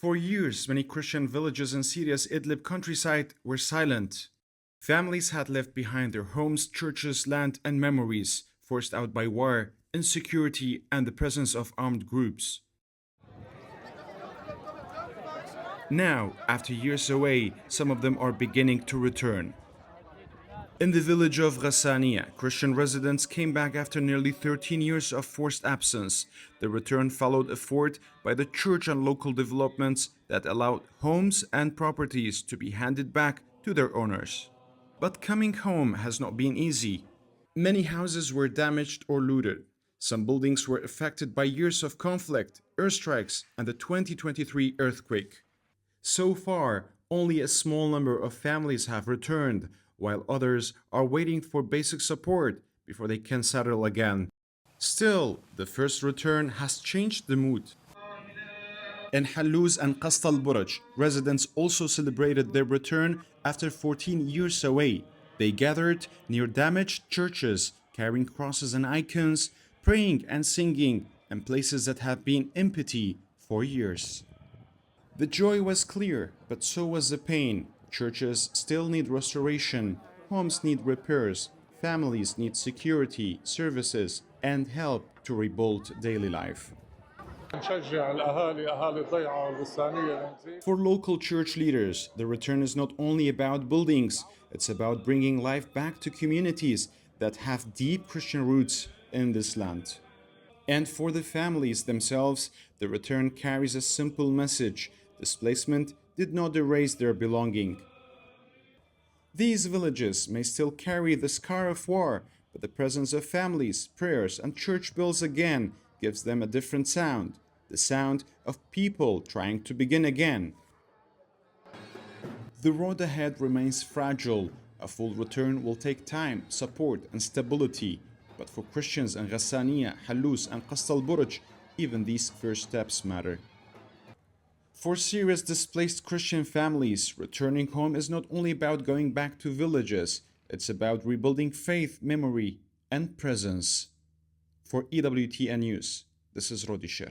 For years, many Christian villages in Syria's Idlib countryside were silent. Families had left behind their homes, churches, land, and memories, forced out by war, insecurity, and the presence of armed groups. Now, after years away, some of them are beginning to return. In the village of Ghassaniya, Christian residents came back after nearly 13 years of forced absence. The return followed effort by the church and local developments that allowed homes and properties to be handed back to their owners. But coming home has not been easy. Many houses were damaged or looted. Some buildings were affected by years of conflict, airstrikes, and the 2023 earthquake. So far, only a small number of families have returned, while others are waiting for basic support before they can settle again. Still, the first return has changed the mood. In Halluz and Qast al-Burj, residents also celebrated their return after 14 years away. They gathered near damaged churches, carrying crosses and icons, praying and singing in places that have been empty for years. The joy was clear, but so was the pain. Churches still need restoration, homes need repairs, families need security, services, and help to rebuild daily life. For local church leaders, the return is not only about buildings, it's about bringing life back to communities that have deep Christian roots in this land. And for the families themselves, the return carries a simple message: displacement did not erase their belonging. These villages may still carry the scar of war, but the presence of families, prayers, and church bells again gives them a different sound, the sound of people trying to begin again. The road ahead remains fragile. A full return will take time, support, and stability. But for Christians in Ghassaniya, Halluz, and Qast al-Burj, even these first steps matter. For Syria's displaced Christian families, returning home is not only about going back to villages, it's about rebuilding faith, memory, and presence. For EWTN News, this is Rody Sher.